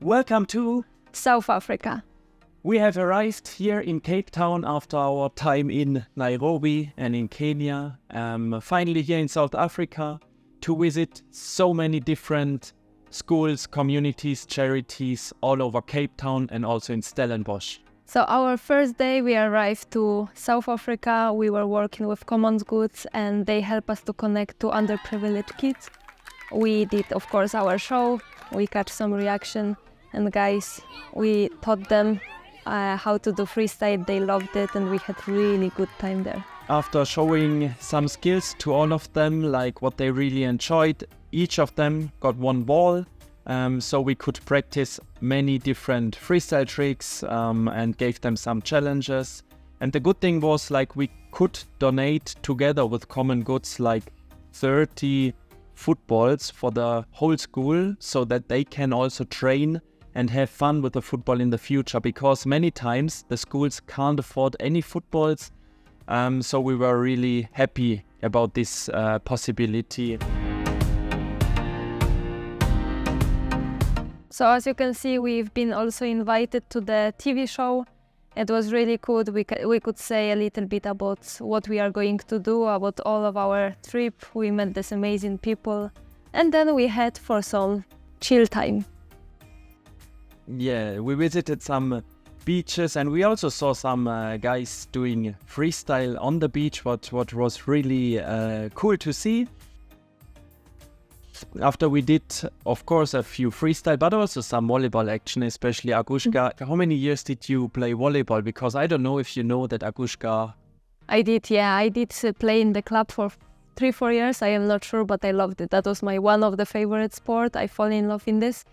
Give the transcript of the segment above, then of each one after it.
Welcome to South Africa. We have arrived here in Cape Town after our time in Nairobi and in Kenya. Finally here in South Africa to visit so many different schools, communities, charities all over Cape Town and also in Stellenbosch. So our first day we arrived to South Africa. We were working with Commons Goods and they help us to connect to underprivileged kids. We did, of course, our show. We catch some reaction. And guys, we taught them how to do freestyle. They loved it and we had really good time there. After showing some skills to all of them, like what they really enjoyed, each of them got one ball. So we could practice many different freestyle tricks and gave them some challenges. And the good thing was like we could donate together with Common Goods like 30 footballs for the whole school so that they can also train and have fun with the football in the future, because many times the schools can't afford any footballs. So we were really happy about this possibility. So as you can see, we've been also invited to the TV show. It was really good. We could say a little bit about what we are going to do, about all of our trip. We met these amazing people. And then we had for some chill time. Yeah, we visited some beaches and we also saw some guys doing freestyle on the beach, what was really cool to see. After we did, of course, a few freestyle, but also some volleyball action, especially Aguska. How many years did you play volleyball? Because I don't know if you know that Aguska... I did play in the club for 3-4 years. I am not sure, but I loved it. That was my one of the favorite sport. I fall in love in this.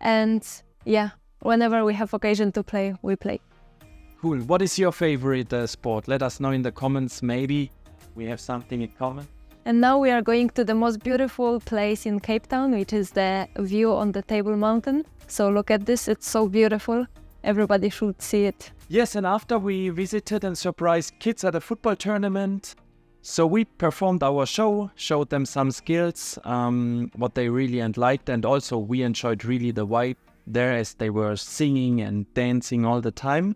And yeah, whenever we have occasion to play, we play. Cool. What is your favorite sport? Let us know in the comments. Maybe we have something in common. And now we are going to the most beautiful place in Cape Town, which is the view on the Table Mountain. So look at this, it's so beautiful. Everybody should see it. Yes, and after we visited and surprised kids at a football tournament, so we performed our show, showed them some skills, what they really liked, and also we enjoyed really the vibe there as they were singing and dancing all the time.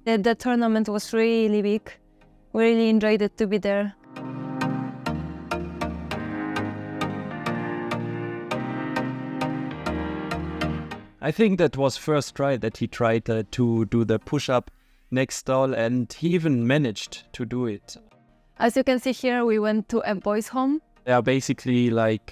The tournament was really big. We really enjoyed it to be there. I think that was first try that he tried to do the push-up next stall, and he even managed to do it. As you can see here, we went to a boys' home. They are basically like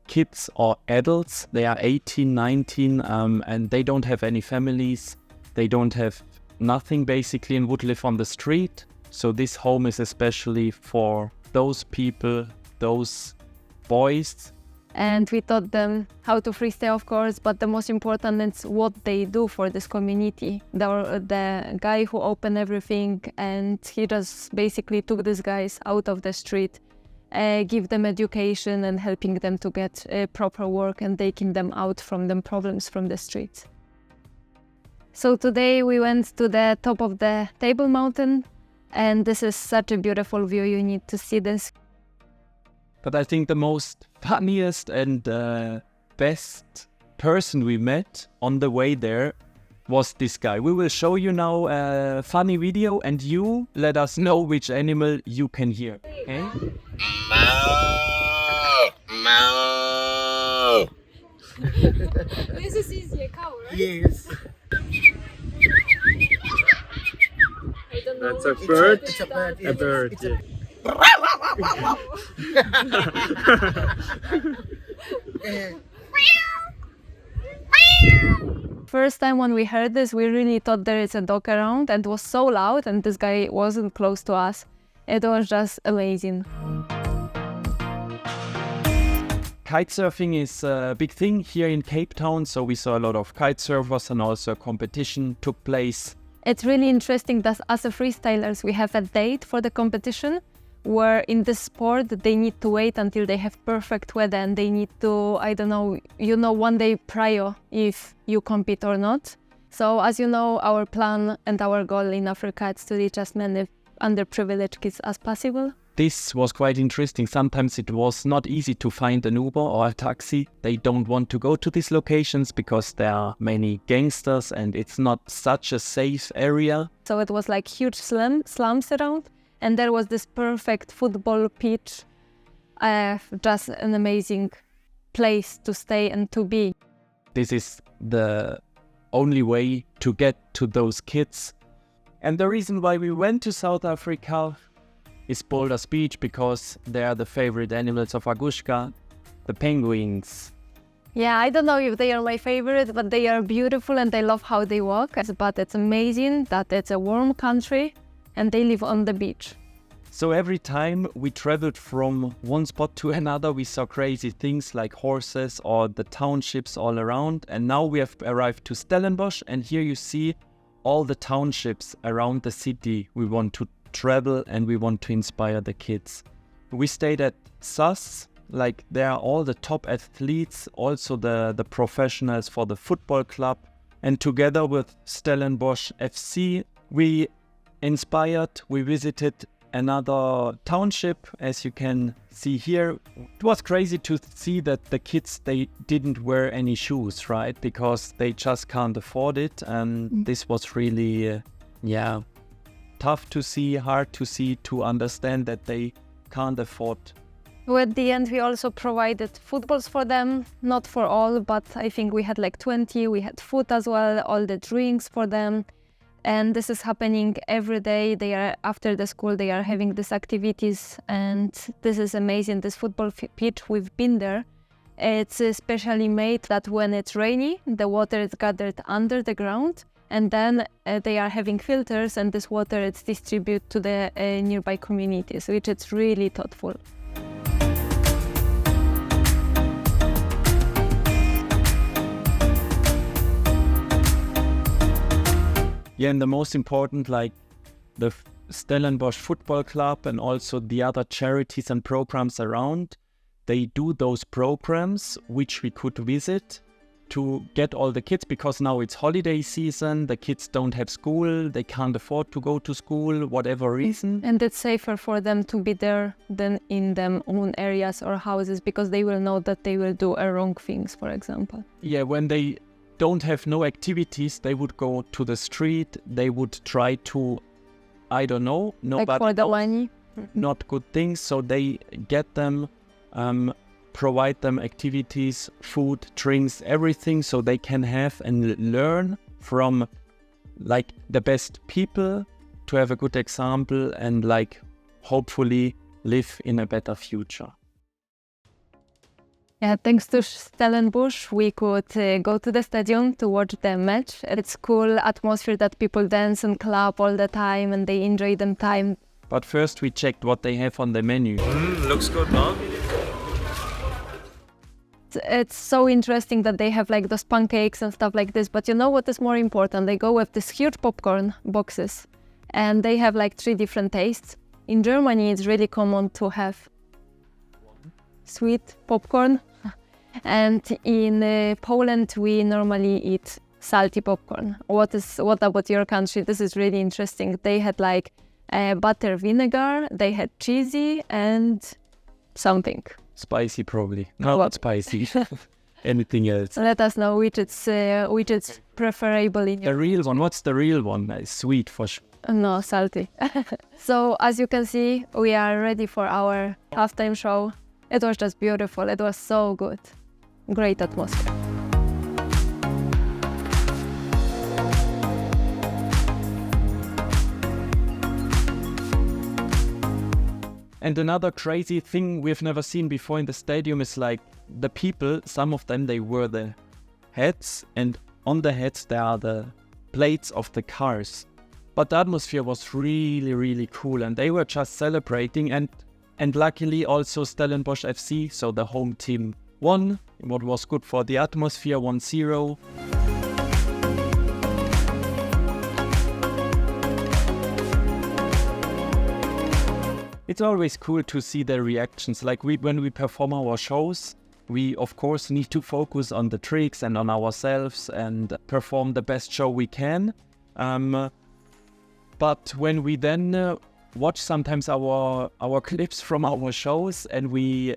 kids or adults. They are 18, 19, and they don't have any families. They don't have nothing basically and would live on the street. So this home is especially for those people, those boys. And we taught them how to freestyle, of course, but the most important is what they do for this community. The guy who opened everything, and he just basically took these guys out of the street, give them education and helping them to get proper work and taking them out from the problems from the streets. So today we went to the top of the Table Mountain, and this is such a beautiful view. You need to see this. But I think the most funniest and best person we met on the way there was this guy. We will show you now a funny video and you let us know which animal you can hear. Okay? Moo! This is easy, a cow, right? Yes. I don't know. That's a bird. It's a bird. A bird. It's a... First time when we heard this, we really thought there is a dog around, and it was so loud, and this guy wasn't close to us. It was just amazing. Kitesurfing is a big thing here in Cape Town, so we saw a lot of kite surfers and also a competition took place. It's really interesting that as a freestylers, we have a date for the competition, where in this sport they need to wait until they have perfect weather and they need to, I don't know, one day prior if you compete or not. So as you know, our plan and our goal in Africa is to reach as many underprivileged kids as possible. this was quite interesting. Sometimes it was not easy to find an Uber or a taxi. They don't want to go to these locations because there are many gangsters and it's not such a safe area. So it was like huge slums around, and there was this perfect football pitch, just an amazing place to stay and to be. This is the only way to get to those kids. And the reason why we went to South Africa is Boulder's Beach, because they are the favorite animals of Aguska, the penguins. Yeah, I don't know if they are my favorite, but they are beautiful and I love how they walk. But it's amazing that it's a warm country and they live on the beach. So every time we traveled from one spot to another, we saw crazy things like horses or the townships all around. And now we have arrived to Stellenbosch, and here you see all the townships around the city we want to travel and we want to inspire the kids. We stayed at SAS, like there are all the top athletes, also the professionals for the football club. And together with Stellenbosch FC, we visited another township, as you can see here. It was crazy to see that the kids, they didn't wear any shoes, right? Because they just can't afford it. And this was really, tough to see, hard to see, to understand that they can't afford. So at the end, we also provided footballs for them, not for all, but I think we had like 20. We had food as well, all the drinks for them. And this is happening every day. They are after the school, they are having these activities, and this is amazing. This football pitch, we've been there. It's specially made that when it's rainy, the water is gathered under the ground, and then they are having filters, and this water is distributed to the nearby communities, which is really thoughtful. Yeah, and the most important, like the Stellenbosch Football Club and also the other charities and programs around, they do those programs which we could visit to get all the kids, because now it's holiday season, the kids don't have school, they can't afford to go to school, whatever reason. And it's safer for them to be there than in their own areas or houses, because they will know that they will do wrong things, for example. Yeah, when they don't have no activities, they would go to the street, they would try to, I don't know, like for the money. Not good things, so they get them, provide them activities, food, drinks, everything, so they can have and learn from like the best people to have a good example and like hopefully live in a better future. Yeah, thanks to Stellenbosch, we could go to the stadium to watch the match. It's cool atmosphere that people dance and clap all the time and they enjoy them time. But first we checked what they have on the menu. Looks good, no? It's so interesting that they have like those pancakes and stuff like this, but you know what is more important? They go with these huge popcorn boxes and they have like 3 different tastes. In Germany, it's really common to have sweet popcorn, and in Poland we normally eat salty popcorn. What about your country? This is really interesting. They had like butter vinegar, they had cheesy and something. Spicy probably. Not spicy. Anything else? Let us know which is preferable in your... The real one. What's the real one? Sweet for sure. No, salty. So as you can see, we are ready for our halftime show. It was just beautiful. It was so good. Great atmosphere. And another crazy thing we've never seen before in the stadium is like the people, some of them, they wear the hats, and on the hats there are the plates of the cars. But the atmosphere was really, really cool, and they were just celebrating, and luckily also Stellenbosch FC, so the home team, won, what was good for the atmosphere, 1-0. It's always cool to see their reactions. Like when we perform our shows, we of course need to focus on the tricks and on ourselves and perform the best show we can. But when we then watch sometimes our clips from our shows, and we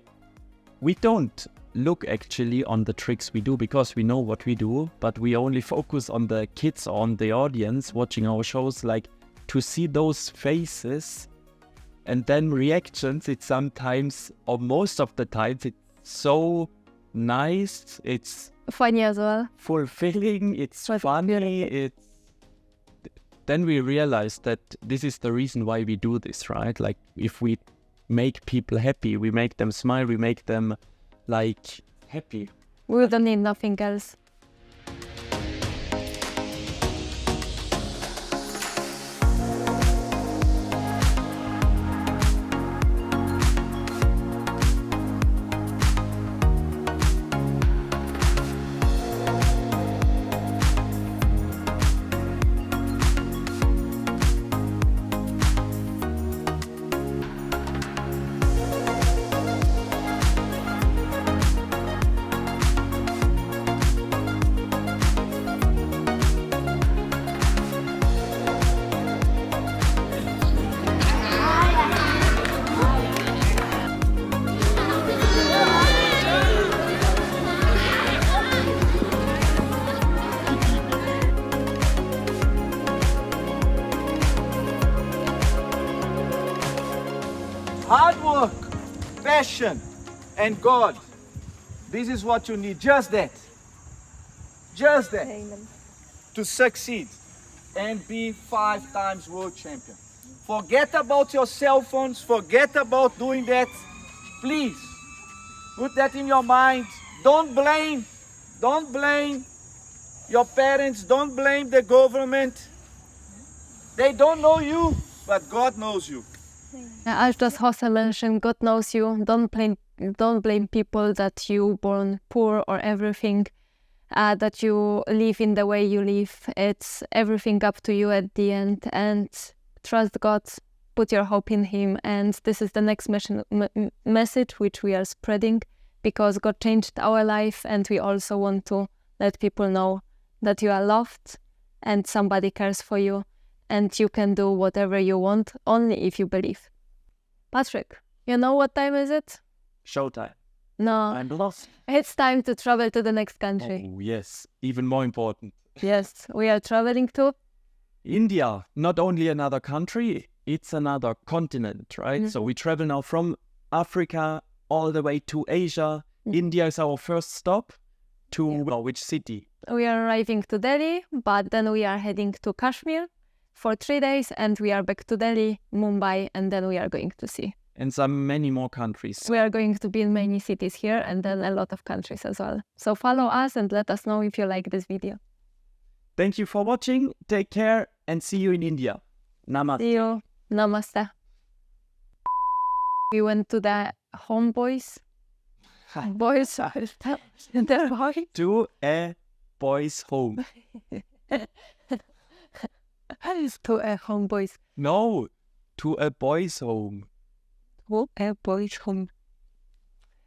don't look actually on the tricks we do because we know what we do, but we only focus on the kids, on the audience watching our shows, like to see those faces and then reactions. It's sometimes, or most of the times, it's so nice, it's Funny as well. fulfilling, it's funny, it's then we realize that this is the reason why we do this, right? Like, if we make people happy, we make them smile, we make them like happy. We don't need nothing else. Hard work, passion, and God. This is what you need. Just that. Just that. To succeed and be 5 times world champion. Forget about your cell phones. Forget about doing that. Please, put that in your mind. Don't blame your parents. Don't blame the government. They don't know you, but God knows you. As just Jose mentioned, God knows you. Don't blame people that you born poor or everything, that you live in the way you live. It's everything up to you at the end, and trust God, put your hope in Him. And this is the next message which we are spreading, because God changed our life, and we also want to let people know that you are loved and somebody cares for you. And you can do whatever you want, only if you believe. Patrick, you know what time is it? Showtime. No, I'm lost. it's time to travel to the next country. Oh, yes. Even more important. Yes, we are traveling to India. Not only another country, it's another continent, right? So we travel now from Africa all the way to Asia. India is our first stop. To which city? We are arriving to Delhi, but then we are heading to Kashmir for 3 days, and we are back to Delhi, Mumbai, and then we are going to see. And many more countries. We are going to be in many cities here, and then a lot of countries as well. So follow us and let us know if you like this video. Thank you for watching. Take care and see you in India. Namaste. See you. Namaste. We went to the homeboys. Boys. They're boys. To a boys' home. To a homeboys. No, to a boys' home. To a boys' home.